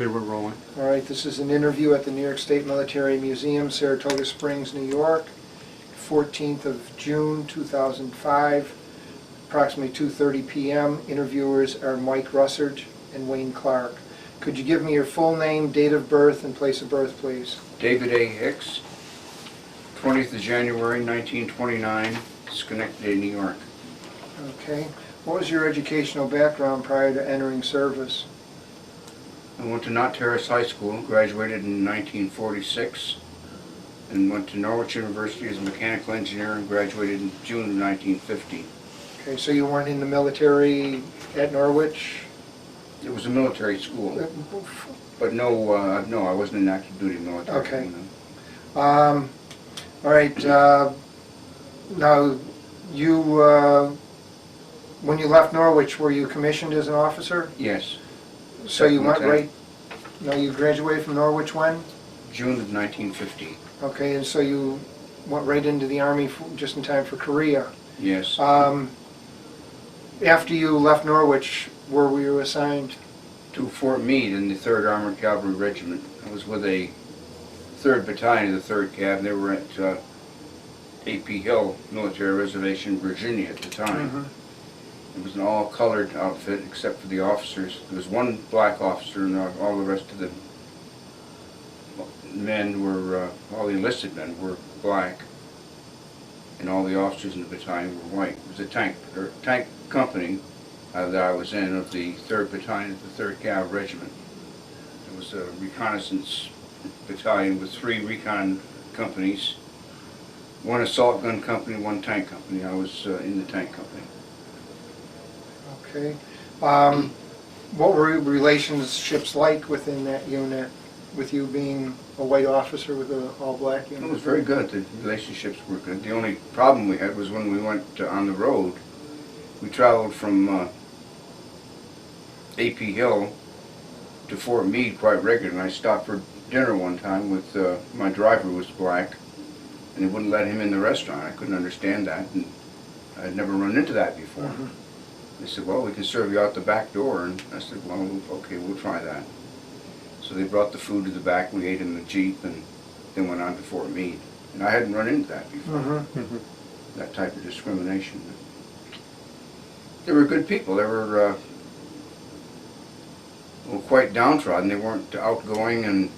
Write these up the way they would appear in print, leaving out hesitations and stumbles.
Okay, we're rolling. All right, this is an interview at the New York State Military Museum, Saratoga Springs, New York, 14th of June, 2005, approximately 2:30 p.m. Interviewers are Mike Russert and Wayne Clark. Could you give me your full name, date of birth, and place of birth, please? David A. Hicks, 20th of January 1929, Schenectady, New York. Okay. What was your educational background prior to entering service? I went to Knott Terrace High School, graduated in 1946, and went to Norwich University as a mechanical engineer and graduated in June of 1950. Okay, so you weren't in the military at Norwich? It was a military school, but no, I wasn't in active duty military. Okay. No. All right. Now, you when you left Norwich, were you commissioned as an officer? Yes. So you went Lieutenant. right. No, you graduated from Norwich when? June of 1950. Okay, and so you went right into the Army just in time for Korea. Yes. After you left Norwich, where were you assigned? To Fort Meade in the 3rd Armored Cavalry Regiment. I was with a 3rd Battalion of the 3rd Cav. They were at A.P. Hill Military Reservation, Virginia at the time. Mm-hmm. It was an all-colored outfit except for the officers. There was one black officer and all the rest of the men were, all the enlisted men were black, and all the officers in the battalion were white. It was a tank company that I was in of the 3rd Battalion of the 3rd Cav Regiment. It was a reconnaissance battalion with 3 recon companies, 1 assault gun company, 1 tank company. I was in the tank company. Okay. What were relationships like within that unit, with you being a white officer with an all-black unit? It was very good. The relationships were good. The only problem we had was when we went on the road. We traveled from A.P. Hill to Fort Meade quite regularly. And I stopped for dinner one time with my driver who was black, and they wouldn't let him in the restaurant. I couldn't understand that, and I had never run into that before. Mm-hmm. They said, well, we can serve you out the back door. And I said, well, okay, we'll try that. So they brought the food to the back, we ate in the Jeep, and then went on to Fort Meade. And I hadn't run into that before, that type of discrimination. They were good people. They were quite downtrodden. They weren't outgoing and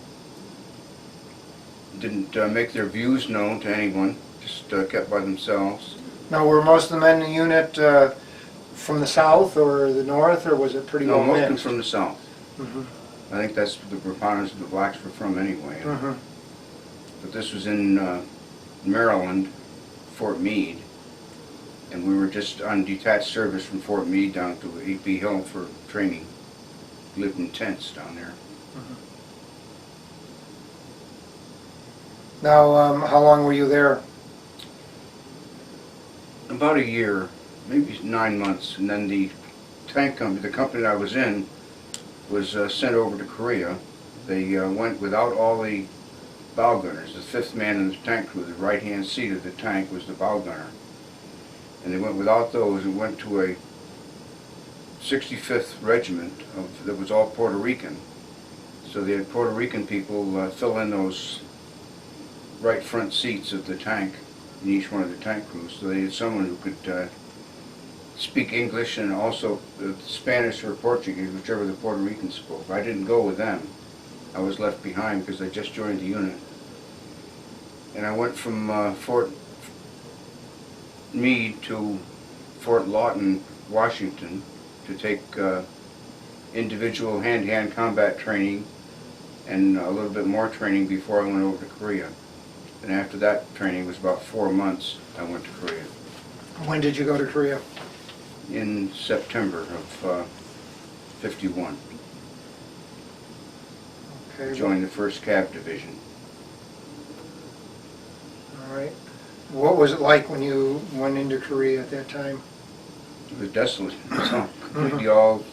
didn't make their views known to anyone, just kept by themselves. Now, were most of the men in the unit from the south or the north, or was it pretty well No, most of them mixed? from the south. Mm-hmm. I think that's the preponderance of the blacks were from anyway. Mm-hmm. But this was in Maryland, Fort Meade, and we were just on detached service from Fort Meade down to A.P. Hill for training. Lived in tents down there. Now, how long were you there? About a year, maybe 9 months, and then the tank company, the company I was in, was sent over to Korea. They went without all the bow gunners. The 5th man in the tank crew, the right-hand seat of the tank was the bow gunner. And they went without those and went to a 65th Regiment that was all Puerto Rican. So they had Puerto Rican people fill in those right front seats of the tank in each one of the tank crews. So they had someone who could speak English and also Spanish or Portuguese, whichever the Puerto Ricans spoke. I didn't go with them. I was left behind because I just joined the unit. And I went from Fort Meade to Fort Lawton, Washington, to take individual hand-to-hand combat training and a little bit more training before I went over to Korea. And after that training was about 4 months, I went to Korea. When did you go to Korea? In September of '51. Okay. Joined the 1st Cav Division. All right. What was it like when you went into Korea at that time? It was desolate. It was completely all.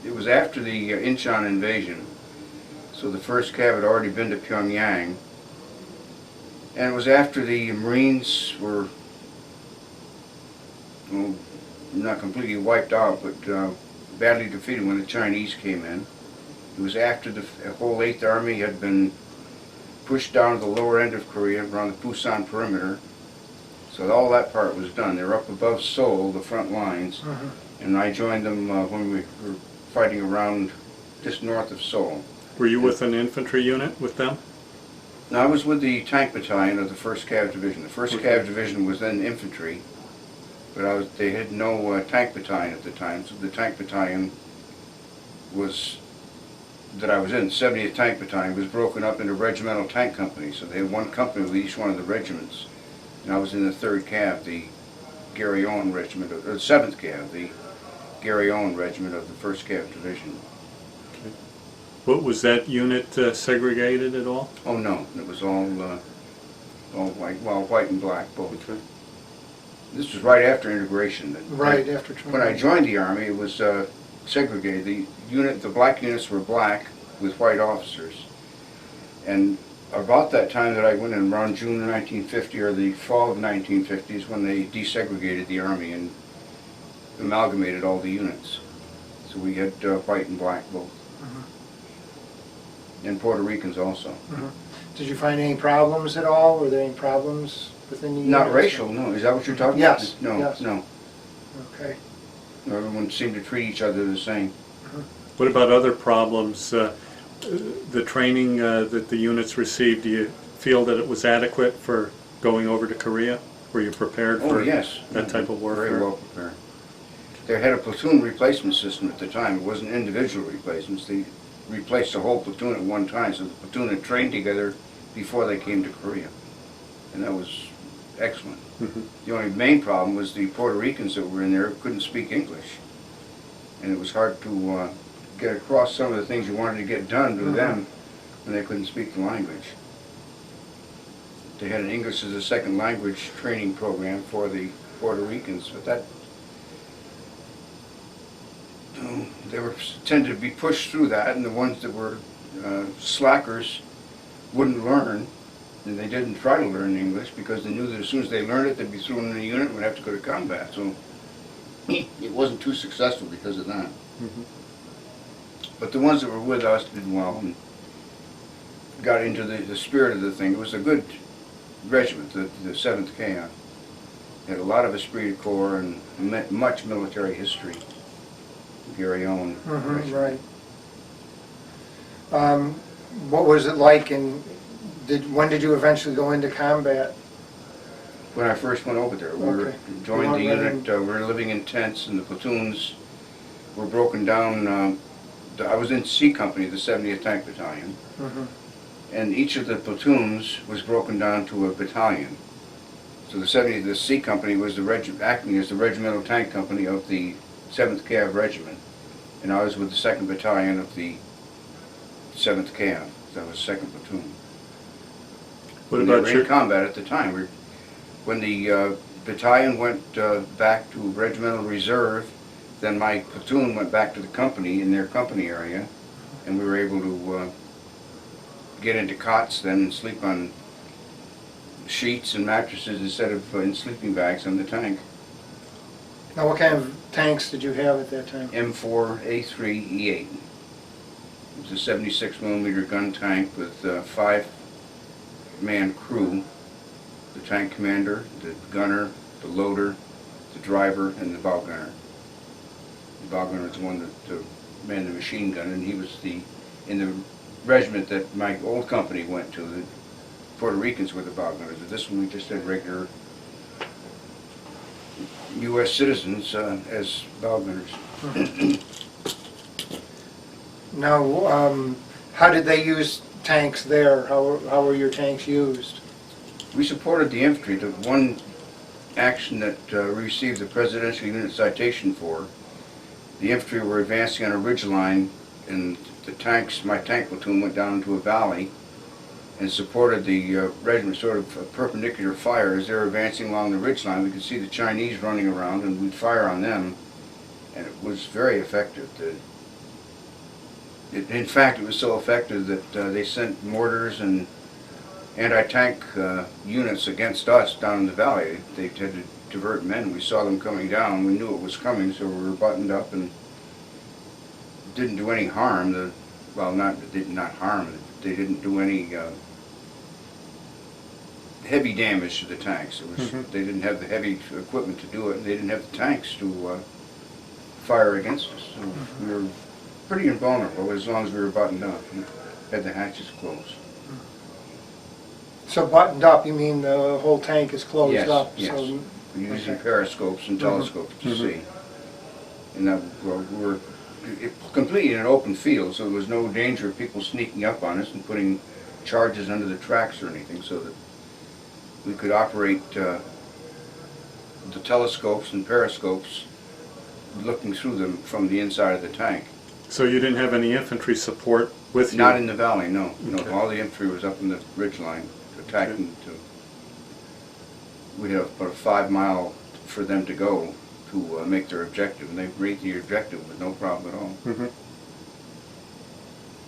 It was after the Incheon invasion, so the 1st Cav had already been to Pyongyang, and it was after the Marines were, well, not completely wiped out, but badly defeated when the Chinese came in. It was after the whole 8th Army had been pushed down to the lower end of Korea, around the Busan perimeter. So all that part was done. They were up above Seoul, the front lines, and I joined them when we were fighting around just north of Seoul. Were you with an infantry unit with them? Now, I was with the tank battalion of the 1st Cav Division. The 1st Cav Division was then infantry, but they had no tank battalion at the time, so the tank battalion that I was in, 70th Tank Battalion, was broken up into regimental tank companies. So they had one company with each one of the regiments. And I was in the 3rd Cav, the Gary Owen Regiment, or the 7th Cav, the Gary Owen Regiment of the 1st Cav Division. Okay. What was that unit segregated at all? Oh no, it was all white, well, white and black both. Okay. This was right after integration. Right after training. When I joined the Army, it was segregated. The black units were black with white officers. And about that time that I went in, around June of 1950 or the fall of 1950 is when they desegregated the Army and amalgamated all the units. So we had white and black both. And Puerto Ricans also. Did you find any problems at all? Were there any problems within the Not units? racial, no. Is that what you're talking Yes, about? No, yes. no. Okay. Everyone seemed to treat each other the same. What about other problems? The training that the units received, do you feel that it was adequate for going over to Korea? Were you prepared for yes. that type of warfare? Very well prepared. They had a platoon replacement system at the time. It wasn't individual replacements. They replaced the whole platoon at one time, so the platoon had trained together before they came to Korea. And that was excellent. The only main problem was the Puerto Ricans that were in there couldn't speak English. And it was hard to get across some of the things you wanted to get done to them when they couldn't speak the language. They had an English as a second language training program for the Puerto Ricans, but that they tended to be pushed through that, and the ones that were slackers wouldn't learn, and they didn't try to learn English because they knew that as soon as they learned it, they'd be thrown in a unit and would have to go to combat. So it wasn't too successful because of that. But the ones that were with us did well and got into the spirit of the thing. It was a good regiment, the 7th Cav. Had a lot of esprit de corps and much military history. Gary Owen. Right. What was it like, and when did you eventually go into combat? When I first went over there, we joined the unit. We were living in tents, and the platoons were broken down. I was in C Company, the 70th Tank Battalion, and each of the platoons was broken down to a battalion. So the C Company was acting as the regimental tank company of the 7th Cav Regiment, and I was with the 2nd Battalion of the 7th Cav. That was 2nd Platoon. What And about they were in combat at the time. When the battalion went back to regimental reserve, then my platoon went back to the company in their company area, and we were able to get into cots then and sleep on sheets and mattresses instead of in sleeping bags on the tank. Now, what kind of tanks did you have at that time? M4A3E8. It was a 76 millimeter gun tank with a 5-man crew. The tank commander, the gunner, the loader, the driver, and the bow gunner. The bow gunner was the one that manned the machine gun, and he was in the regiment that my old company went to. The Puerto Ricans were the bow gunners, but this one we just had regular U.S. citizens as bow gunners. Now, how did they use tanks there? How were your tanks used? We supported the infantry. The one action that we received the Presidential Unit Citation for, the infantry were advancing on a ridge line, and the tanks, my tank platoon, went down into a valley and supported the regiment, sort of a perpendicular fire. As they were advancing along the ridge line, we could see the Chinese running around, and we'd fire on them, and it was very effective. In fact, it was so effective that they sent mortars and anti-tank units against us down in the valley. They had to divert men. We saw them coming down. We knew it was coming, so we were buttoned up and didn't do any harm. The well, they did not harm, they didn't do any heavy damage to the tanks. It was, they didn't have the heavy equipment to do it, and they didn't have the tanks to fire against us. So we were pretty invulnerable as long as we were buttoned up and had the hatches closed. So buttoned up, you mean the whole tank is closed Yes, up? yes. So, We're using okay. periscopes and telescopes to see. And that, well, we were completely in an open field, so there was no danger of people sneaking up on us and putting charges under the tracks or anything, so that we could operate the telescopes and periscopes looking through them from the inside of the tank. So you didn't have any infantry support with you? Not in the valley, no. No, Okay. all the infantry was up in the ridge line attacking we had about a 5 mile for them to go to make their objective, and they made the objective with no problem at all.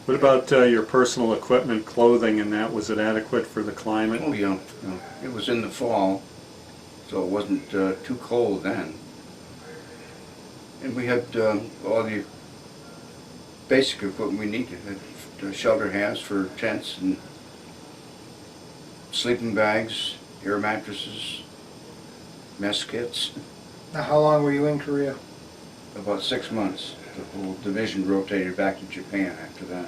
What about your personal equipment, clothing, and that? Was it adequate for the climate? Oh yeah, it was in the fall, so it wasn't too cold then. And we had all the basic equipment we needed. Had shelter hats for tents and sleeping bags, air mattresses, mess kits. Now, how long were you in Korea? About 6 months. The whole division rotated back to Japan after that.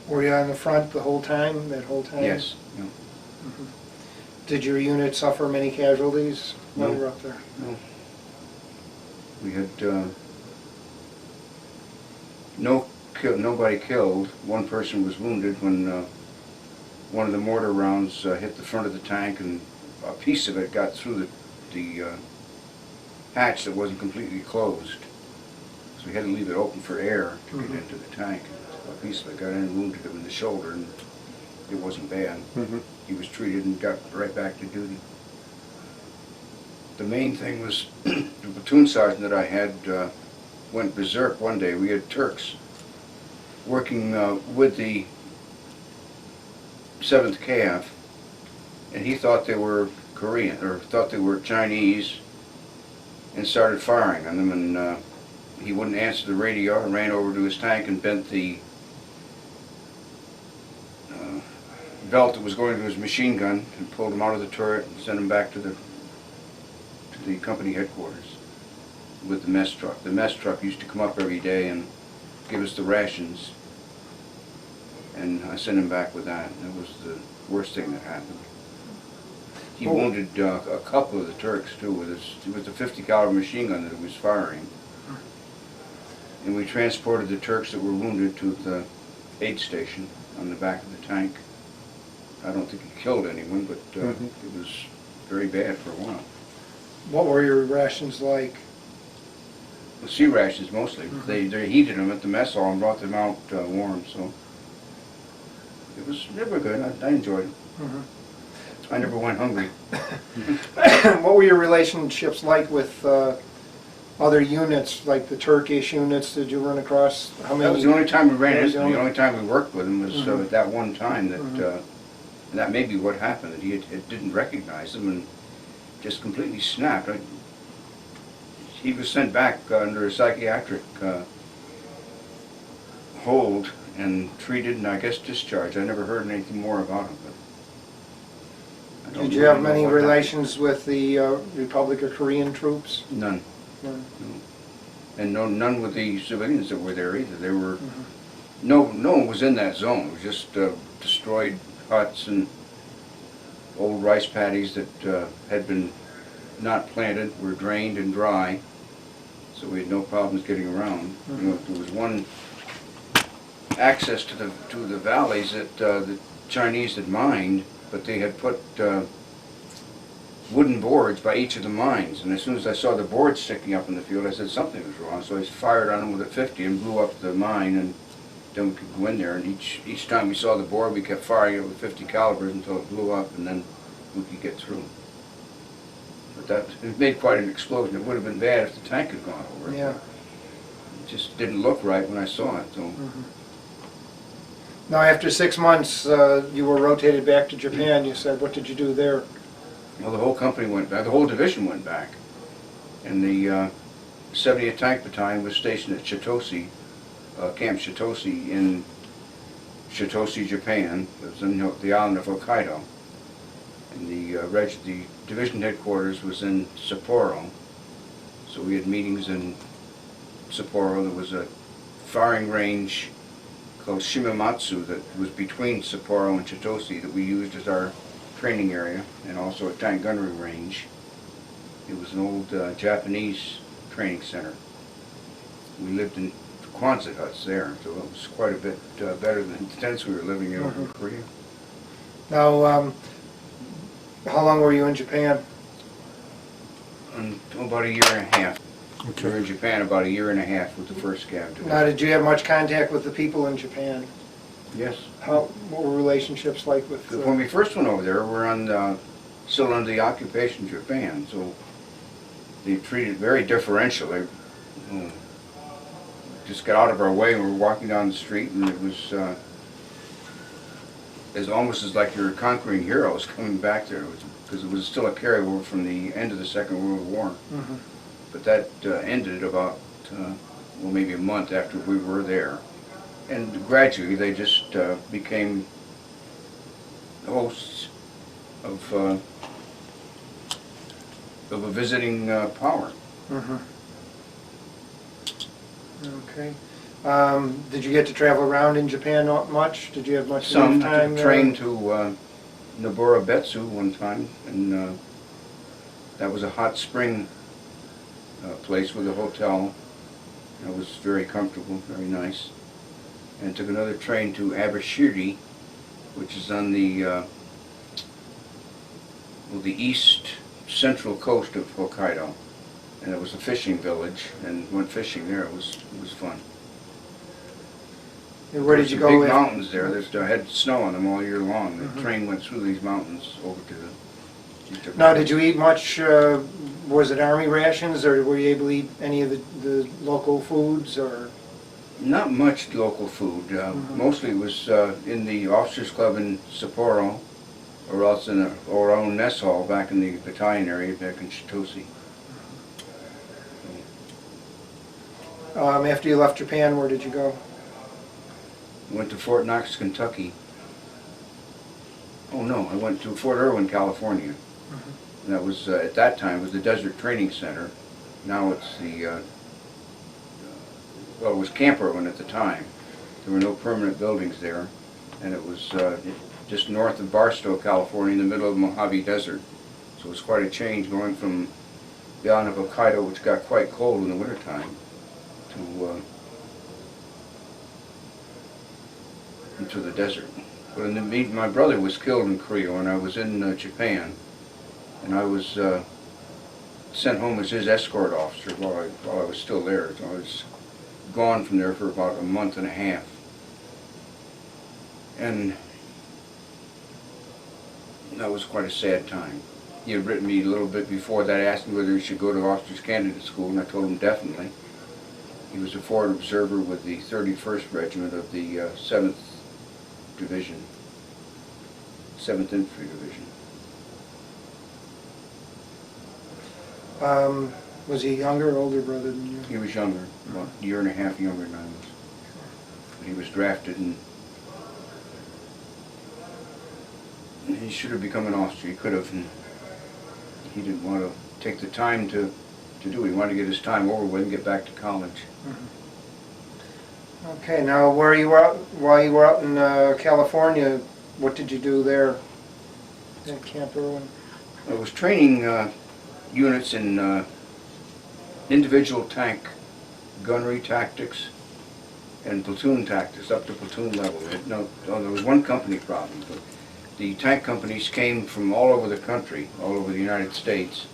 Were you on the front the whole time, that whole time? Yes. Yeah. Did your unit suffer many casualties while No. you were up there? No. We had nobody killed. One person was wounded when one of the mortar rounds hit the front of the tank, and a piece of it got through the hatch that wasn't completely closed. So we had to leave it open for air to get into the tank. A piece of it got in and wounded him in the shoulder, and it wasn't bad. He was treated and got right back to duty. The main thing was the platoon sergeant that I had went berserk one day. We had Turks working with the 7th Cav, and he thought they were Korean, or thought they were Chinese, and started firing on them, and he wouldn't answer the radio, and ran over to his tank and bent the belt that was going to his machine gun, and pulled him out of the turret and sent him back to the company headquarters with the mess truck. The mess truck used to come up every day and give us the rations, and I sent him back with that. That was the worst thing that happened. He wounded a couple of the Turks too with the 50 caliber machine gun that he was firing. And we transported the Turks that were wounded to the aid station on the back of the tank. I don't think he killed anyone, but it was very bad for a while. What were your rations like? The sea rations mostly. They heated them at the mess hall and brought them out warm, so they were good. I enjoyed it. I never went hungry. What were your relationships like with other units, like the Turkish units? Did you run across how many? That was the only time we ran That was into them. The only time we worked with him was at that one time that, and that may be what happened, that he didn't recognize them and just completely snapped. He was sent back under a psychiatric hold and treated and I guess discharged. I never heard anything more about him. But I don't Did you have really know many what happened. relations with the Republic of Korean troops? None. None. And none with the civilians that were there either. They were no one was in that zone. It was just destroyed huts and old rice paddies that had been not planted, were drained and dry, so we had no problems getting around. You know, there was one access to the valleys that the Chinese had mined, but they had put wooden boards by each of the mines, and as soon as I saw the boards sticking up in the field, I said something was wrong, so I fired on them with a 50 and blew up the mine, and then we could go in there, and each time we saw the board, we kept firing it with 50 calibers until it blew up, and then we could get through. But it made quite an explosion. It would have been bad if the tank had gone over it. Yeah. It just didn't look right when I saw it, so. Now, after 6 months, you were rotated back to Japan. You said, what did you do there? Well, the whole company went back, the whole division went back. And the 70th Tank Battalion was stationed at Chitose Camp Shitoshi in Shitoshi, Japan. It was in the island of Hokkaido. And the division headquarters was in Sapporo. So we had meetings in Sapporo. There was a firing range called Shimamatsu that was between Sapporo and Shitoshi that we used as our training area, and also a tank gunnery range. It was an old Japanese training center. We lived in Quonset huts there, so it was quite a bit better than the tents we were living in over in Korea. Now, how long were you in Japan? About a year and a half. We were in Japan about a year and a half with the 1st Cav Division. Now, did you have much contact with the people in Japan? Yes. What were relationships like with? When we first went over there, we were still under the occupation of Japan, so they treated very differential. They just got out of our way. We were walking down the street, and it was almost as like you were conquering heroes coming back there, because it was still a carryover from the end of the Second World War. Mm-hmm. But that ended about, maybe a month after we were there. And gradually they just became hosts of a visiting power. Mm-hmm. Okay. Did you get to travel around in Japan much? Did you have much Some time there? trained to Nobura Betsu one time, and that was a hot spring place with a hotel. It was very comfortable, very nice. And took another train to Abashiri, which is on the east central coast of Hokkaido. And it was a fishing village, and went fishing there. It was fun. And where did you go? Big mountains there. They had snow on them all year long. The train went through these mountains over to the. Now, did you eat much? Was it Army rations, or were you able to eat any of the local foods, or? Not much local food. Mostly it was in the officers' club in Sapporo, or else in our own mess hall back in the battalion area back in Shitoshi. After you left Japan, where did you go? Went to Fort Knox, Kentucky. Oh no, I went to Fort Irwin, California. And that was, at that time, was the Desert Training Center. Now it's the, well, it was Camp Irwin at the time. There were no permanent buildings there. And it was just north of Barstow, California, in the middle of the Mojave Desert. So it was quite a change going from the island of Hokkaido, which got quite cold in the wintertime, to into the desert. But in the meantime, my brother was killed in Korea when I was in Japan, and I was sent home as his escort officer while I was still there. So I was gone from there for about a month and a half. And that was quite a sad time. He had written me a little bit before that, asked me whether he should go to officers candidate school, and I told him definitely. He was a forward observer with the 31st Regiment of the 7th Division, 7th Infantry Division. Was he younger or older brother than you? He was younger, about a year and a half younger than I was. But he was drafted, and he should have become an officer. He could have, and he didn't want to take the time to do it. He wanted to get his time over with and get back to college. Okay, now while you were out in California, what did you do there at Camp Irwin? I was training units in individual tank gunnery tactics and platoon tactics up to platoon level. There was one company problem, but the tank companies came from all over the country, all over the United States,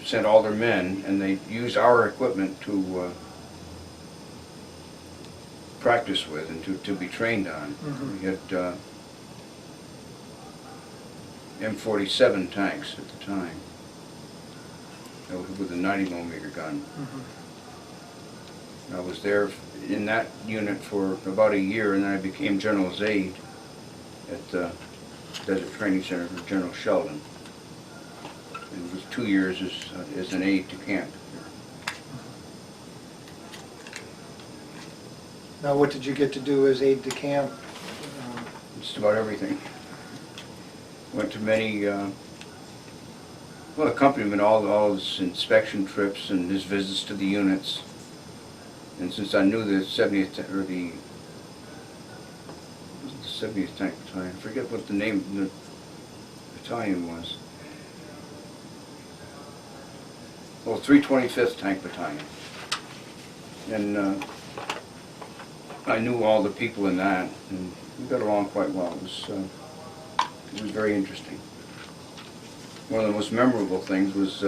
sent all their men, and they used our equipment to practice with and to be trained on. We had M47 tanks at the time with a 90mm gun. I was there in that unit for about a year, and then I became General's aide at the Desert Training Center for General Sheldon. And it was 2 years as an aide to camp. Now, what did you get to do as aide de camp? Just about everything. Went to many, well, accompaniment, all his inspection trips and his visits to the units. And since I knew the 70th, or the 70th Tank Battalion, I forget what the name of the battalion was. Well, 325th Tank Battalion. And I knew all the people in that, and we got along quite well. It was very interesting. One of the most memorable things was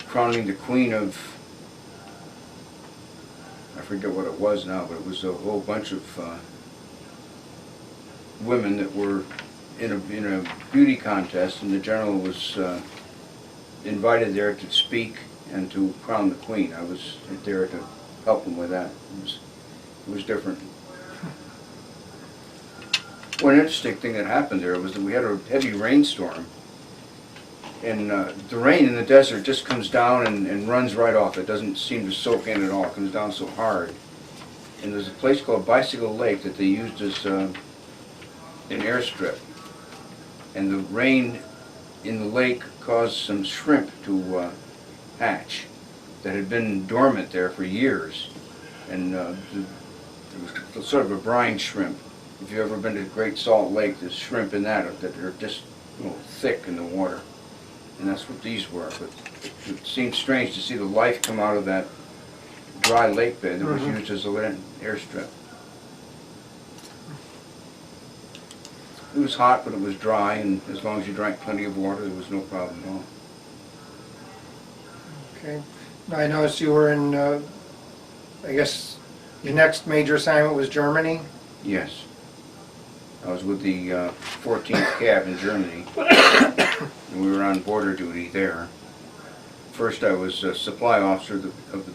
crowning the Queen of, I forget what it was now, but it was a whole bunch of women that were in a beauty contest, and the general was invited there to speak and to crown the Queen. I was there to help him with that. It was different. One interesting thing that happened there was that we had a heavy rainstorm, and the rain in the desert just comes down and runs right off. It doesn't seem to soak in at all. It comes down so hard. And there's a place called Bicycle Lake that they used as an airstrip. And the rain in the lake caused some shrimp to hatch that had been dormant there for years. And it was sort of a brine shrimp. If you've ever been to Great Salt Lake, there's shrimp in that are just, you know, thick in the water. And that's what these were. But it seemed strange to see the life come out of that dry lake bed that was used as an airstrip. It was hot, but it was dry, and as long as you drank plenty of water, there was no problem at all. Okay. Now, I noticed you were in, I guess, your next major assignment was Germany? Yes. I was with the 14th Cav in Germany, and we were on border duty there. First I was a supply officer of the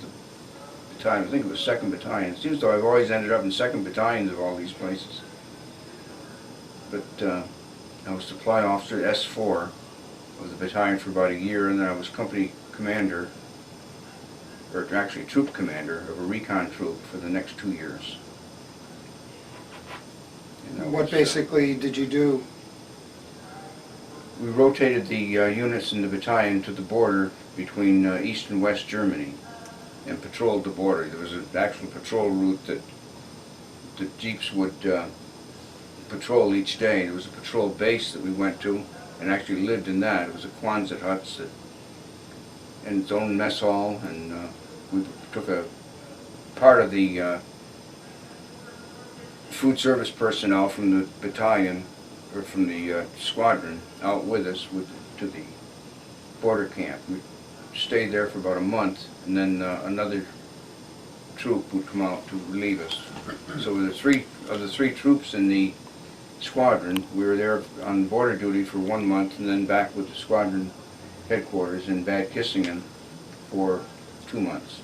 battalion, I think it was 2nd Battalion. It seems though I've always ended up in 2nd Battalions of all these places. But I was supply officer S4 of the battalion for about a year, and then I was company commander, or actually troop commander of a recon troop for the next 2 years. What basically did you do? We rotated the units in the battalion to the border between East and West Germany and patrolled the border. There was an actual patrol route that the jeeps would patrol each day. There was a patrol base that we went to and actually lived in that. It was a Quonset huts and its own mess hall, and we took a part of the food service personnel from the battalion, or from the squadron, out with us to the border camp. We stayed there for about a month, and then another troop would come out to relieve us. So with the three troops in the squadron, we were there on border duty for 1 month, and then back with the squadron headquarters in Bad Kissingen for 2 months.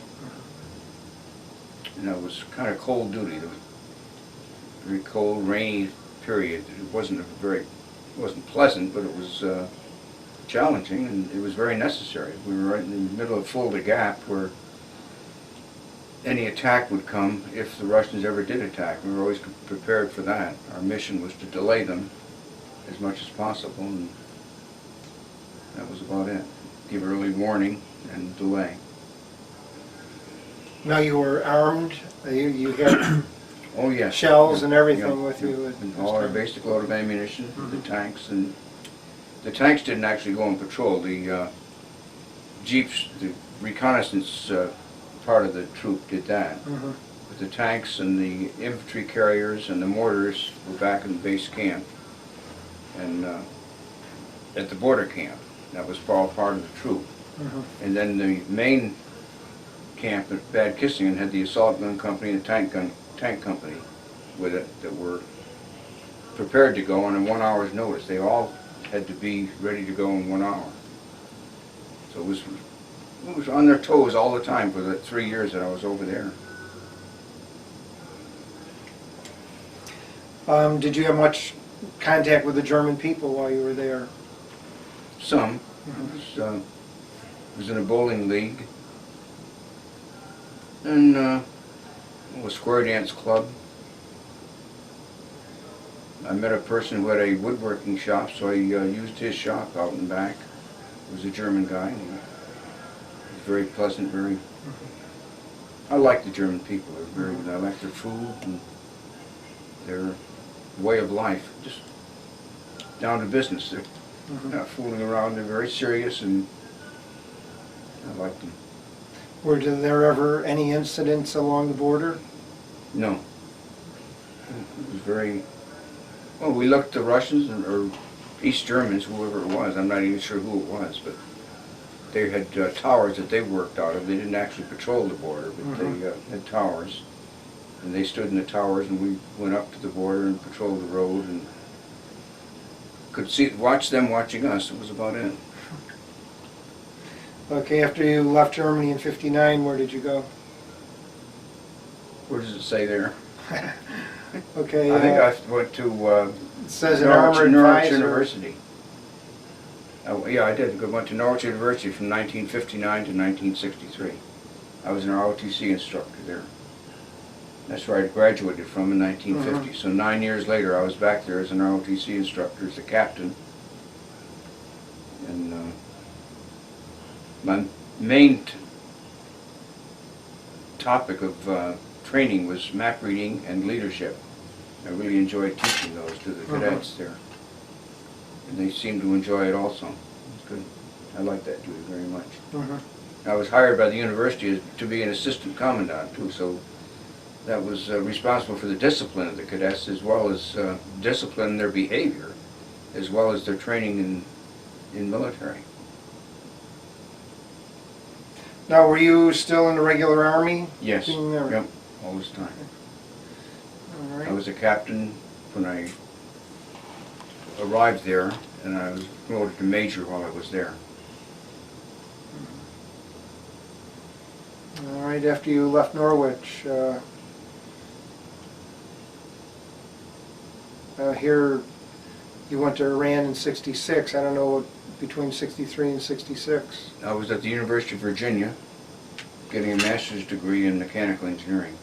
And that was kind of cold duty. There was a very cold, rainy period. It wasn't pleasant, but it was challenging, and it was very necessary. We were right in the middle of Fulda Gap, where any attack would come if the Russians ever did attack. We were always prepared for that. Our mission was to delay them as much as possible, and that was about it. Give early warning and delay. Now, you were armed, you had Oh yes. shells and everything Yeah. with you. And all our basic load of ammunition, the tanks, and the tanks didn't actually go on patrol. The jeeps, the reconnaissance part of the troop did that. But the tanks and the infantry carriers and the mortars were back in the base camp and at the border camp. That was all part of the troop. And then the main camp at Bad Kissingen had the assault gun company and tank company with it that were prepared to go on in 1 hour's notice. They all had to be ready to go in 1 hour. So it was on their toes all the time for the 3 years that I was over there. Did you have much contact with the German people while you were there? Some. I was in a bowling league. And a square dance club. I met a person who had a woodworking shop, so I used his shop out and back. He was a German guy. And he was very pleasant, very... I like the German people. They're very... I like their food and their way of life. Just down to business. They're not fooling around. They're very serious, and I like them. Were there ever any incidents along the border? No. It was very... Well, we looked at the Russians, or East Germans, whoever it was. I'm not even sure who it was, but they had towers that they worked out of. They didn't actually patrol the border, but they had towers. And they stood in the towers, and we went up to the border and patrolled the road, and could watch them watching us. It was about it. Okay, after you left Germany in '59, where did you go? Where does it say there? Okay. I think I went to it says an armored Norwich advisor. University. Yeah, I did. I went to Norwich University from 1959 to 1963. I was an ROTC instructor there. That's where I graduated from in 1950. So 9 years later, I was back there as an ROTC instructor, as a captain. And my main topic of training was map reading and leadership. I really enjoyed teaching those to the cadets there. And they seemed to enjoy it also. It's good. I like that duty very much. I was hired by the university to be an assistant commandant too, so that was responsible for the discipline of the cadets, as well as discipline their behavior, as well as their training in military. Now, were you still in the regular Army? Yes, Being there? yep, all this time. All right. I was a captain when I arrived there, and I was promoted to major while I was there. All right, after you left Norwich, here you went to Iran in '66. I don't know, between '63 and '66. I was at the University of Virginia getting a master's degree in mechanical engineering,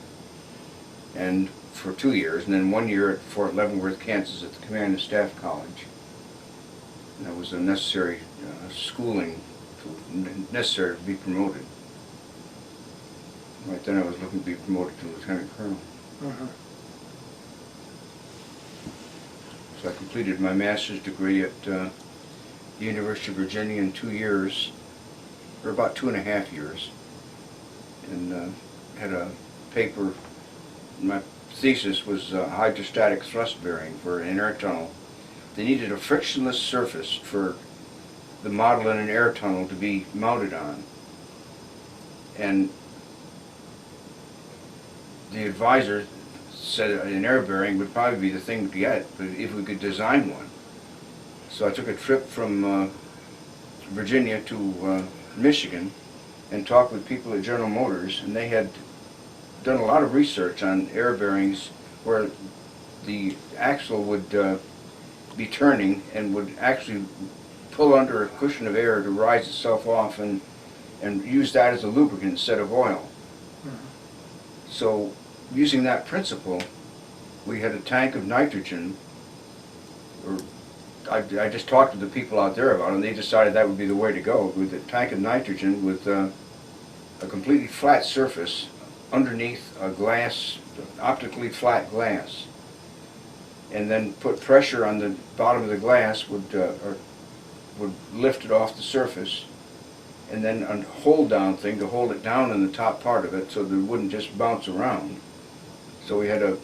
and for 2 years, and then 1 year at Fort Leavenworth, Kansas at the Command and Staff College. And that was a necessary schooling, necessary to be promoted. Right then I was looking to be promoted to Lieutenant Colonel. So I completed my master's degree at the University of Virginia in 2 years, or about 2.5 years, and had a paper. My thesis was hydrostatic thrust bearing for an air tunnel. They needed a frictionless surface for the model in an air tunnel to be mounted on. And the advisor said an air bearing would probably be the thing to get, but if we could design one. So I took a trip from Virginia to Michigan and talked with people at General Motors, and they had done a lot of research on air bearings where the axle would be turning and would actually pull under a cushion of air to rise itself off and use that as a lubricant instead of oil. So using that principle, we had a tank of nitrogen. I just talked to the people out there about it, and they decided that would be the way to go, with a tank of nitrogen with a completely flat surface underneath a glass, optically flat glass, and then put pressure on the bottom of the glass would lift it off the surface, and then a hold down thing to hold it down in the top part of it so that it wouldn't just bounce around. So we had a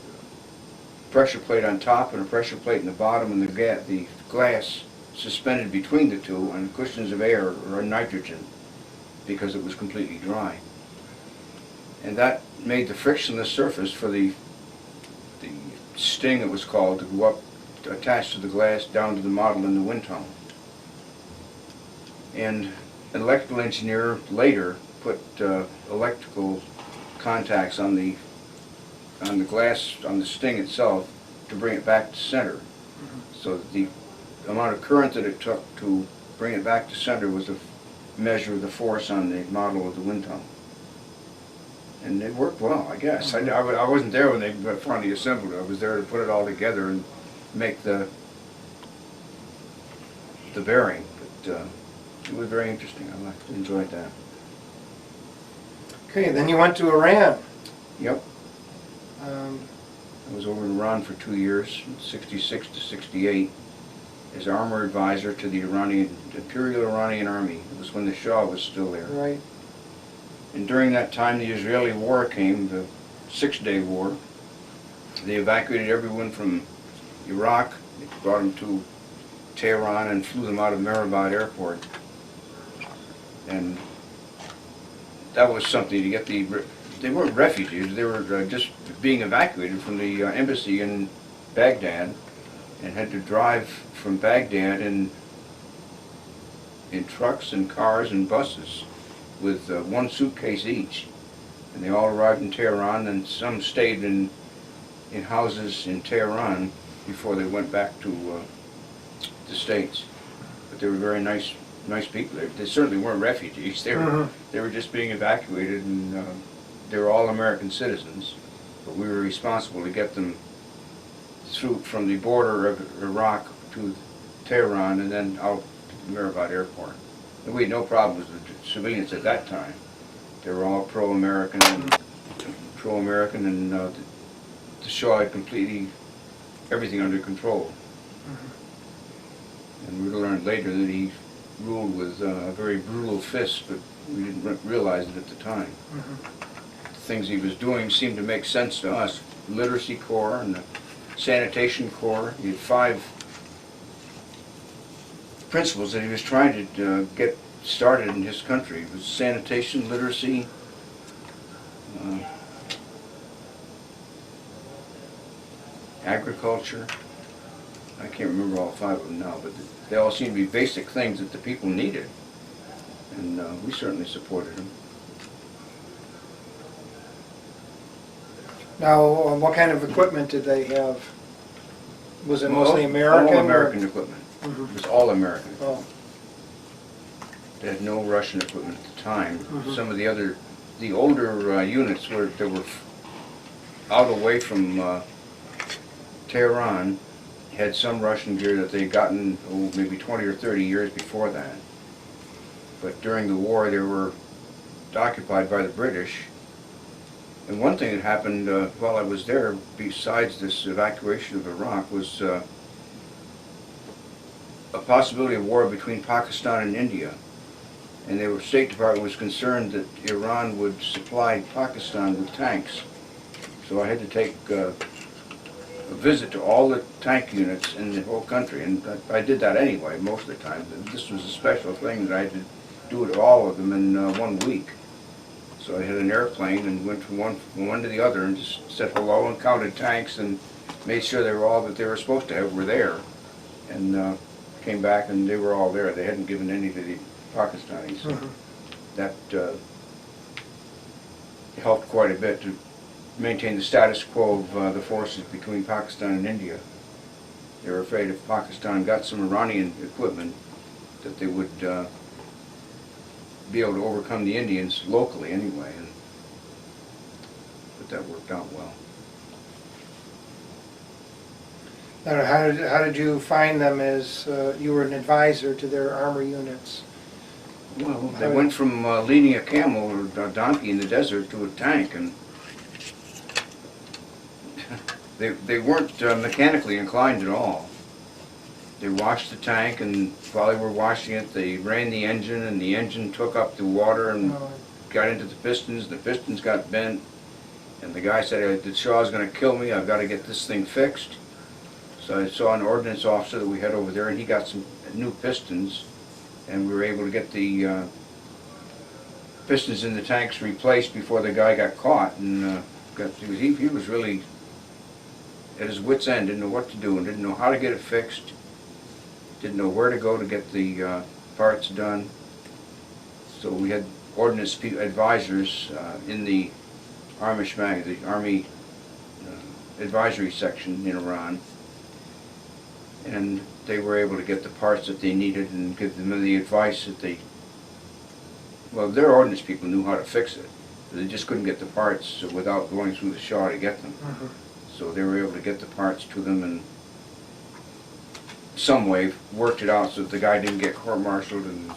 pressure plate on top and a pressure plate in the bottom, and the glass suspended between the two on cushions of air or nitrogen because it was completely dry. And that made the frictionless surface for the sting, it was called, to go up, attached to the glass down to the model in the wind tunnel. And an electrical engineer later put electrical contacts on the glass, on the sting itself, to bring it back to center. So the amount of current that it took to bring it back to center was a measure of the force on the model of the wind tunnel. And it worked well, I guess. I wasn't there when they finally assembled it. I was there to put it all together and make the bearing. But it was very interesting. I enjoyed that. Okay, then you went to Iran. Yep. Um, I was over in Iran for 2 years, 66 to 68, as armor advisor to the Imperial Iranian Army. It was when the Shah was still there. right. And during that time, the Israeli war came, the 6-day war. They evacuated everyone from Iraq. They brought them to Tehran and flew them out of Mehrabad Airport. And that was something to get they weren't refugees, they were just being evacuated from the embassy in Baghdad and had to drive from Baghdad in trucks and cars and buses with one suitcase each. And they all arrived in Tehran, and some stayed in houses in Tehran before they went back to the States. But they were very nice people. They certainly weren't refugees. They were just being evacuated, and they were all American citizens. But we were responsible to get them through from the border of Iraq to Tehran and then out to Mehrabad Airport. And we had no problems with the civilians at that time. They were all pro-American and the Shah had completely everything under control. And we learned later that he ruled with a very brutal fist, but we didn't realize it at the time. The things he was doing seemed to make sense to us. The Literacy Corps and the Sanitation Corps. He had 5 principles that he was trying to get started in his country. It was sanitation, literacy, agriculture. I can't remember all 5 of them now, but they all seem to be basic things that the people needed. And we certainly supported them. Now, what kind of equipment did they have? Was it mostly American? All American equipment. It was all American. Oh, They had no Russian equipment at the time. Some of the older units that were out away from Tehran had some Russian gear that they had gotten maybe 20 or 30 years before that. But during the war, they were occupied by the British. And one thing that happened while I was there, besides this evacuation of Iraq, was a possibility of war between Pakistan and India. And the State Department was concerned that Iran would supply Pakistan with tanks. So I had to take a visit to all the tank units in the whole country, and I did that anyway most of the time. This was a special thing that I had to do to all of them in 1 week. So I had an airplane and went from one to the other and just said hello and counted tanks and made sure they were all that they were supposed to have were there. And came back and they were all there. They hadn't given any to the Pakistanis. That helped quite a bit to maintain the status quo of the forces between Pakistan and India. They were afraid if Pakistan got some Iranian equipment that they would be able to overcome the Indians locally anyway, but that worked out well. now, how did you find them as you were an advisor to their armor units? Well, they went from leading a camel or a donkey in the desert to a tank, and they weren't mechanically inclined at all. They washed the tank, and while they were washing it, they ran the engine, and the engine took up the water and got into the pistons. The pistons got bent, and the guy said, the Shah's going to kill me, I've got to get this thing fixed. So I saw an ordnance officer that we had over there, and he got some new pistons, and we were able to get the pistons in the tanks replaced before the guy got caught. And he was really at his wit's end, didn't know what to do, and didn't know how to get it fixed. Didn't know where to go to get the parts done. So we had ordnance advisors in the MAAG, the Army advisory section in Iran, and they were able to get the parts that they needed and give them the advice that well, their ordnance people knew how to fix it. They just couldn't get the parts without going through the Shaw to get them. So they were able to get the parts to them and some way worked it out so that the guy didn't get court-martialed and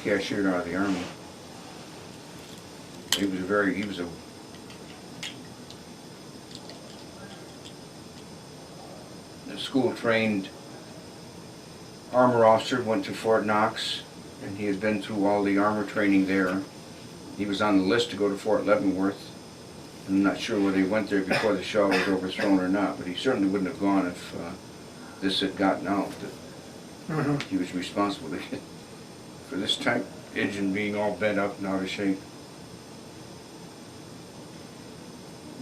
cashiered out of the Army. He was a school-trained armor officer, went to Fort Knox, and he had been through all the armor training there. He was on the list to go to Fort Leavenworth. I'm not sure whether he went there before the Shaw was overthrown or not, but he certainly wouldn't have gone if this had gotten out that he was responsible for this tank engine being all bent up and out of shape.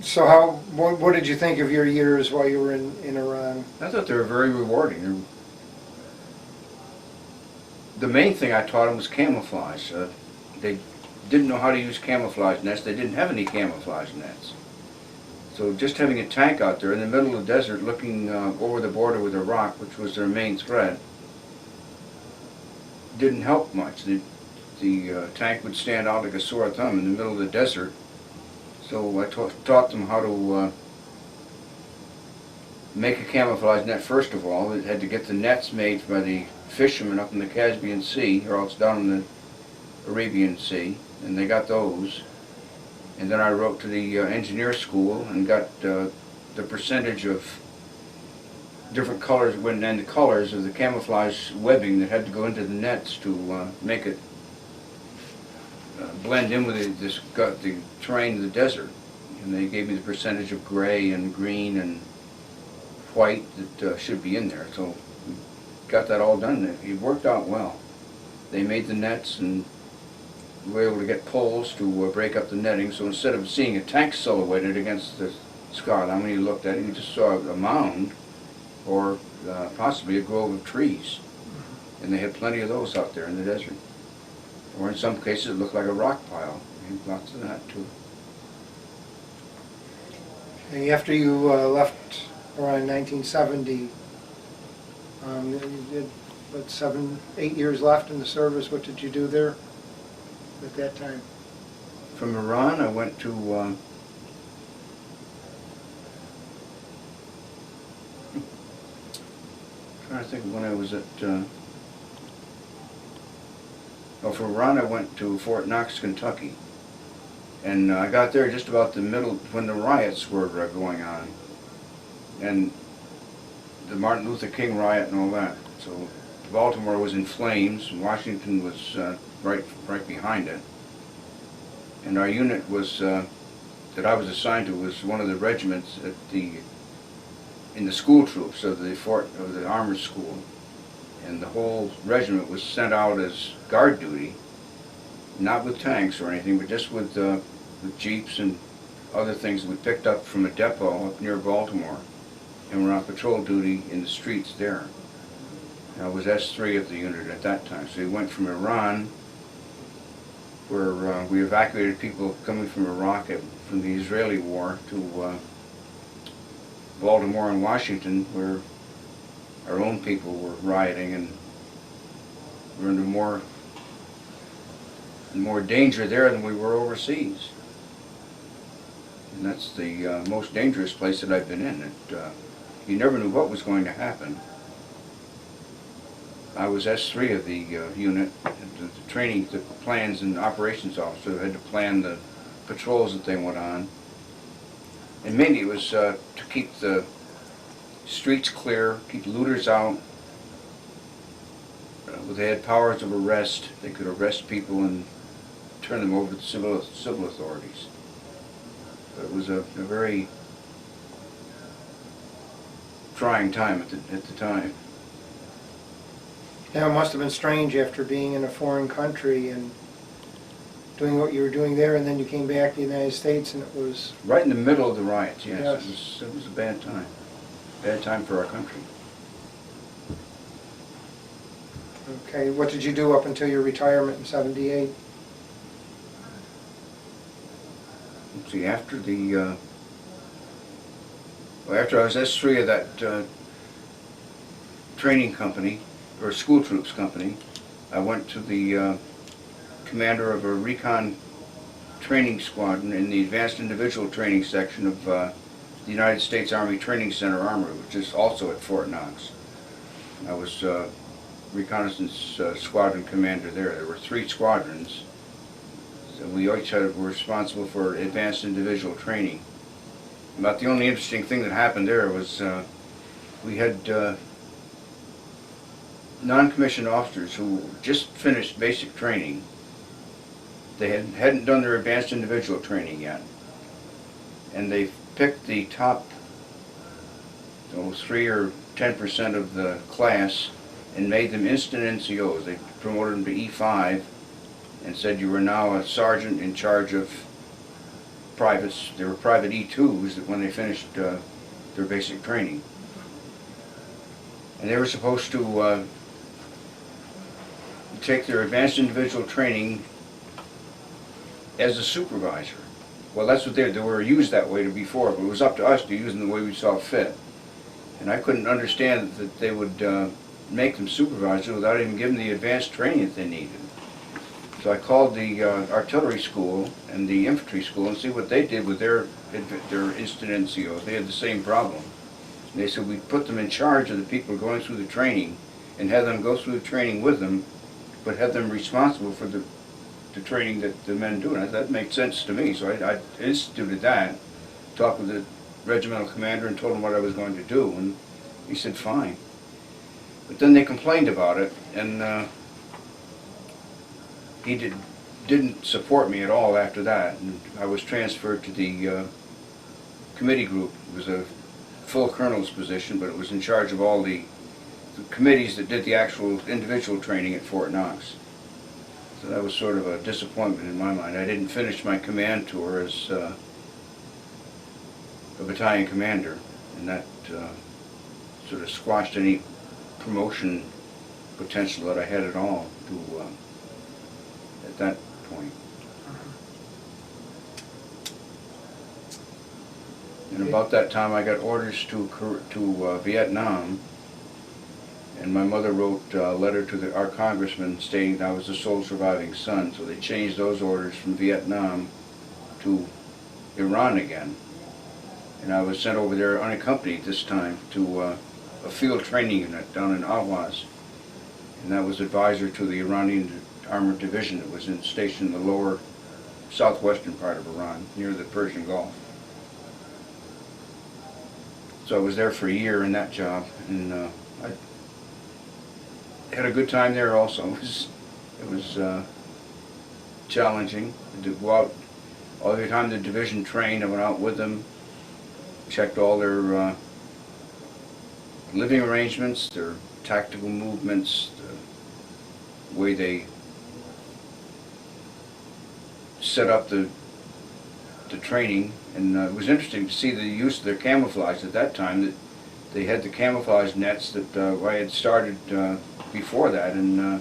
So what did you think of your years while you were in Iran? I thought they were very rewarding. The main thing I taught them was camouflage. They didn't know how to use camouflage nets. They didn't have any camouflage nets. So just having a tank out there in the middle of the desert looking over the border with a rock, which was their main threat, didn't help much. The tank would stand out like a sore thumb in the middle of the desert. So I taught them how to make a camouflage net first of all. They had to get the nets made by the fishermen up in the Caspian Sea, or else down in the Arabian Sea, and they got those. And then I wrote to the engineer school and got the percentage of different colors, and the colors of the camouflage webbing that had to go into the nets to make it blend in with the terrain of the desert. And they gave me the percentage of gray and green and white that should be in there. So we got that all done. It worked out well. They made the nets and we were able to get poles to break up the netting. So instead of seeing a tank silhouetted against the skyline, when you looked at it, you just saw a mound or possibly a grove of trees. And they had plenty of those out there in the desert. Or in some cases it looked like a rock pile. And lots of that too. And after you left around 1970, you did, what, 7, 8 years left in the service. What did you do there at that time? From Iran I went to trying to think of when I was at from Iran I went to Fort Knox, Kentucky, and I got there just about the middle when the riots were going on, and the Martin Luther King riot and all that. So Baltimore was in flames, and Washington was right behind it, and our unit was that I was assigned to was one of the regiments at in the school troops of the Armored School. And the whole regiment was sent out as guard duty, not with tanks or anything, but just with jeeps and other things that we picked up from a depot up near Baltimore, and were on patrol duty in the streets there. And I was S3 of the unit at that time. So we went from Iran, where we evacuated people coming from Iraq from the Israeli war, to Baltimore and Washington, where our own people were rioting, and we were under more danger there than we were overseas. And that's the most dangerous place that I've been in. You never knew what was going to happen. I was S3 of the unit, the training, the plans and operations officer. I had to plan the patrols that they went on. And mainly it was to keep the streets clear, keep looters out. They had powers of arrest. They could arrest people and turn them over to civil authorities. But it was a very trying time at the time. Yeah, it must have been strange after being in a foreign country and doing what you were doing there, and then you came back to the United States, and it was... Right in the middle of the riots, yes. Yes. It was a bad time. Bad time for our country. Okay, what did you do up until your retirement in '78? Let's see, after after I was S3 of that training company, or school troops company, I went to the commander of a recon training squadron in the Advanced Individual Training section of the United States Army Training Center, Armored, which is also at Fort Knox. I was reconnaissance squadron commander there. There were 3 squadrons. So we each were responsible for advanced individual training. About the only interesting thing that happened there was we had non-commissioned officers who just finished basic training. They hadn't done their advanced individual training yet. And they picked the top 3 or 10% of the class and made them instant NCOs. They promoted them to E5 and said you were now a sergeant in charge of privates. They were private E2s that when they finished their basic training. And they were supposed to take their advanced individual training as a supervisor. Well, that's what they were used that way to before, but it was up to us to use them the way we saw fit. And I couldn't understand that they would make them supervisors without even giving the advanced training that they needed. So I called the artillery school and the infantry school and see what they did with their instant NCOs. They had the same problem. And they said we put them in charge of the people going through the training and had them go through the training with them, but had them responsible for the training that the men do. And that made sense to me, so I instituted that, talked with the regimental commander and told him what I was going to do, and he said fine. But then they complained about it, and he didn't support me at all after that, and I was transferred to the committee group. It was a full colonel's position, but it was in charge of all the committees that did the actual individual training at Fort Knox. So that was sort of a disappointment in my mind. I didn't finish my command tour as a battalion commander, and that sort of squashed any promotion potential that I had at all at that point. And about that time I got orders to Vietnam, and my mother wrote a letter to our congressman stating that I was the sole surviving son, so they changed those orders from Vietnam to Iran again. And I was sent over there unaccompanied this time to a field training unit down in Ahwaz. And that was advisor to the Iranian Armored Division that was stationed in the lower southwestern part of Iran, near the Persian Gulf. So I was there for a year in that job, and I had a good time there also. It was challenging to go out. All the time the division trained, I went out with them, checked all their living arrangements, their tactical movements, the way they set up the training. And it was interesting to see the use of their camouflage at that time. That they had the camouflage nets that I had started before that, and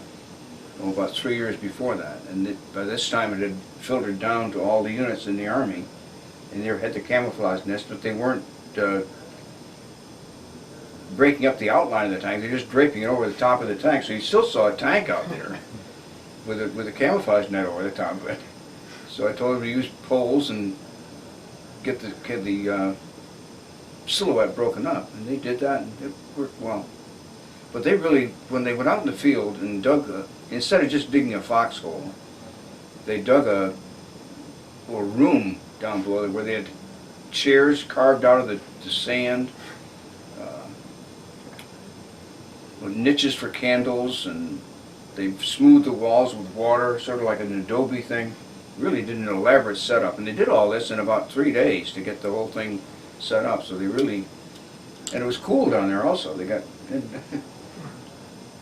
about 3 years before that. And by this time it had filtered down to all the units in the Army, and they had the camouflage nets, but they weren't breaking up the outline of the tank. They're just draping it over the top of the tank, so you still saw a tank out there with a camouflage net over the top of it. So I told them to use poles and get the silhouette broken up, and they did that, and it worked well. But they really, when they went out in the field and dug, instead of just digging a foxhole, they dug a little room down below where they had chairs carved out of the sand, with niches for candles, and they smoothed the walls with water, sort of like an adobe thing. Really did an elaborate setup, and they did all this in about 3 days to get the whole thing set up. So they really, and it was cool down there also. They got,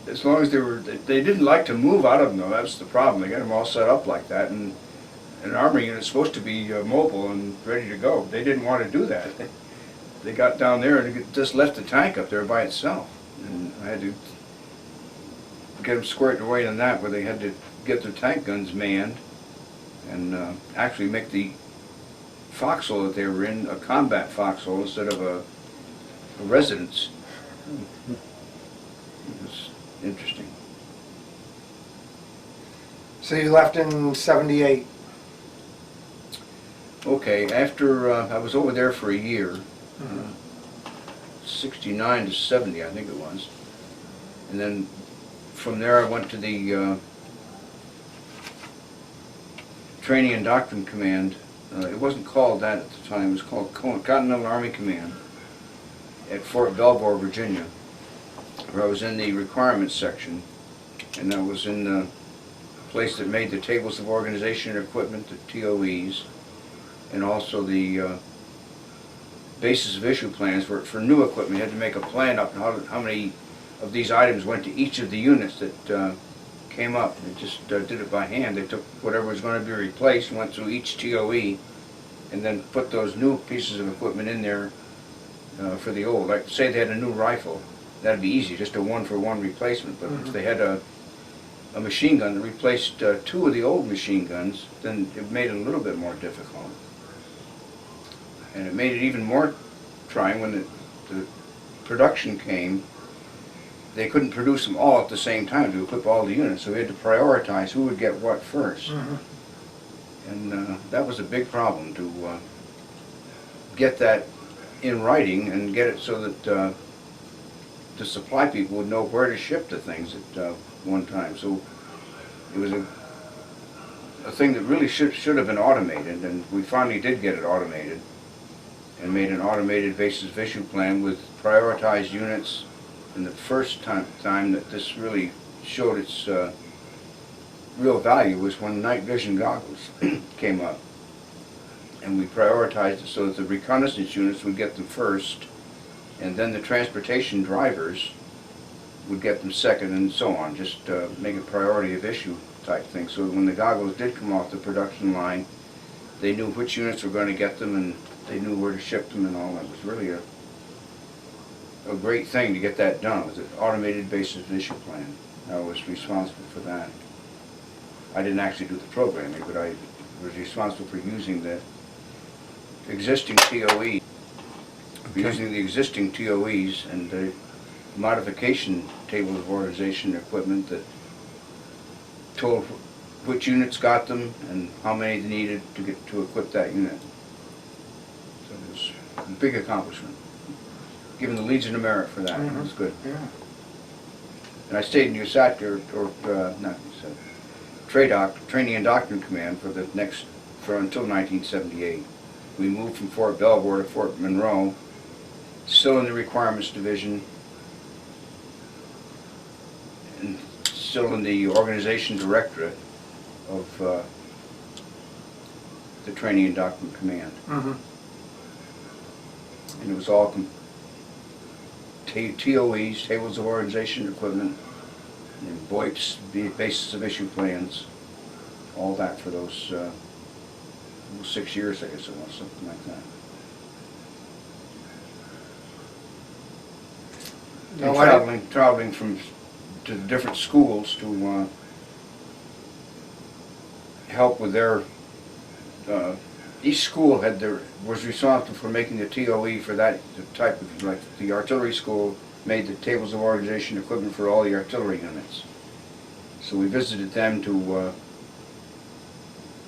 as long as they didn't like to move out of them though. That's the problem. They got them all set up like that, and an army unit's supposed to be mobile and ready to go. They didn't want to do that. They got down there and just left the tank up there by itself, and I had to get them squared away on that, where they had to get their tank guns manned and actually make the foxhole that they were in a combat foxhole instead of a residence. It was interesting. So you left in '78. Okay, after I was over there for a year, 69 to 70, I think it was. And then from there I went to the Training and Doctrine Command. It wasn't called that at the time, it was called Continental Army Command at Fort Belvoir, Virginia, where I was in the requirements section, and I was in the place that made the tables of organization and equipment, the TOEs, and also the basis of issue plans for new equipment. You had to make a plan up how many of these items went to each of the units that came up. They just did it by hand. They took whatever was going to be replaced, went through each TOE, and then put those new pieces of equipment in there for the old. Like say they had a new rifle, that'd be easy, just a one-for-one replacement. But if they had a machine gun that replaced two of the old machine guns, then it made it a little bit more difficult. And it made it even more trying when the production came. They couldn't produce them all at the same time to equip all the units, so we had to prioritize who would get what first. And that was a big problem, to get that in writing and get it so that the supply people would know where to ship the things at one time. So it was a thing that really should have been automated, and we finally did get it automated and made an automated basis of issue plan with prioritized units. And the first time that this really showed its real value was when night vision goggles came up. And we prioritized it so that the reconnaissance units would get them first, and then the transportation drivers would get them second, and so on. Just make a priority of issue type thing. So when the goggles did come off the production line, they knew which units were going to get them, and they knew where to ship them and all. That was really a great thing to get that done. It was an automated basis of issue plan. I was responsible for that. I didn't actually do the programming, but I was responsible for using the existing TOE, using the existing TOEs and the modification table of organization equipment that told which units got them and how many they needed to equip that unit. So it was a big accomplishment. Given the Legion of Merit for that. It was good. Yeah. And I stayed in USAC, not USAC, TRADOC, Training and Doctrine Command, for until 1978. We moved from Fort Belvoir to Fort Monroe, still in the Requirements Division, and still in the Organization Directorate of the Training and Doctrine Command. And it was all TOEs, tables of organization equipment, and BOIPs, basis of issue plans, all that for those 6 years, I guess it was, something like that. And traveling to the different schools to help with their. Each school was responsible for making the TOE for that type of, like the artillery school made the tables of organization equipment for all the artillery units. So we visited them to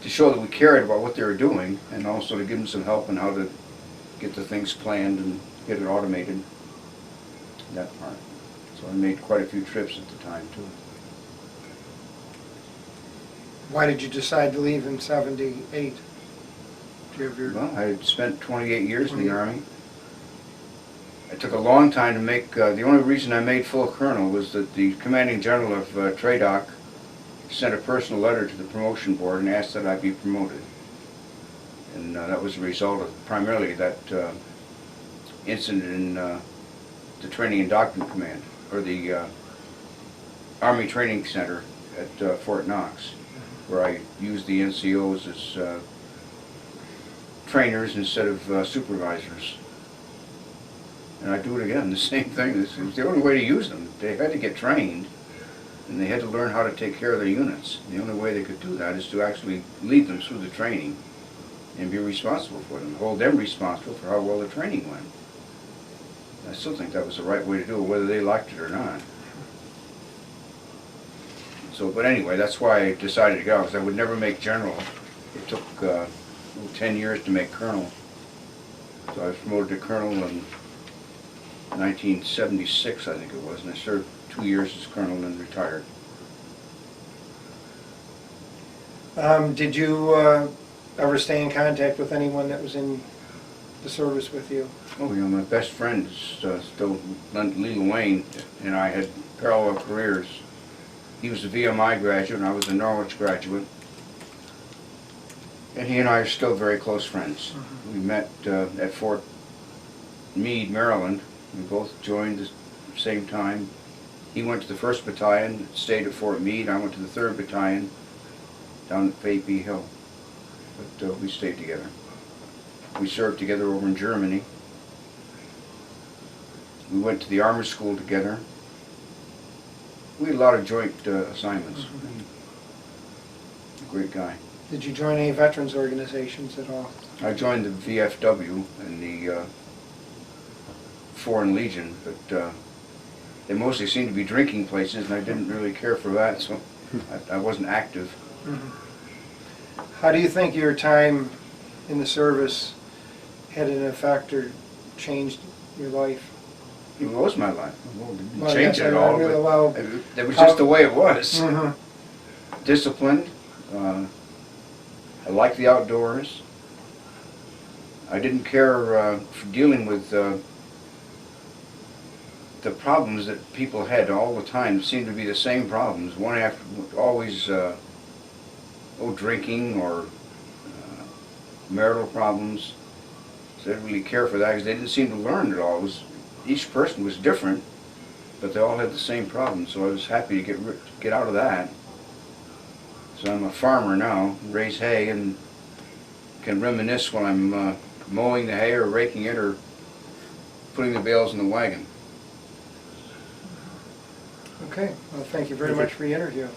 show that we cared about what they were doing, and also to give them some help on how to get the things planned and get it automated, that part. So I made quite a few trips at the time too. Why did you decide to leave in '78? Well, I had spent 28 years in the Army. It took a long time to make, the only reason I made full colonel was that the commanding general of TRADOC sent a personal letter to the promotion board and asked that I be promoted. And that was a result of primarily that incident in the Training and Doctrine Command, or the Army Training Center at Fort Knox, where I used the NCOs as trainers instead of supervisors. And I do it again, the same thing. This was the only way to use them. They had to get trained, and they had to learn how to take care of their units. The only way they could do that is to actually lead them through the training and be responsible for them, hold them responsible for how well the training went. I still think that was the right way to do it, whether they liked it or not. So, but anyway, that's why I decided to go, because I would never make general. It took 10 years to make colonel. So I was promoted to colonel in 1976, I think it was, and I served 2 years as colonel and retired. Did you ever stay in contact with anyone that was in the service with you? Oh, you know, my best friend is still Lee Wayne, and I had parallel careers. He was a VMI graduate, and I was a Norwich graduate. And he and I are still very close friends. We met at Fort Meade, Maryland. We both joined at the same time. He went to the 1st Battalion, stayed at Fort Meade. I went to the 3rd Battalion down at Fayetteville Hill. But we stayed together. We served together over in Germany. We went to the Armored School together. We had a lot of joint assignments. Great guy. Did you join any veterans organizations at all? I joined the VFW and the Foreign Legion, but they mostly seemed to be drinking places, and I didn't really care for that, so I wasn't active. How do you think your time in the service had an effect or changed your life? It was my life. Well, it didn't Well, change yes, it at I all, really but well. it was just the way it was. Mm-hmm. Disciplined. I liked the outdoors. I didn't care for dealing with the problems that people had all the time. It seemed to be the same problems, one after, always drinking or marital problems. So I didn't really care for that because they didn't seem to learn at all. Each person was different, but they all had the same problem, so I was happy to get out of that. So I'm a farmer now, raise hay, and can reminisce when I'm mowing the hay or raking it or putting the bales in the wagon. Okay, well, thank you very much for your interview.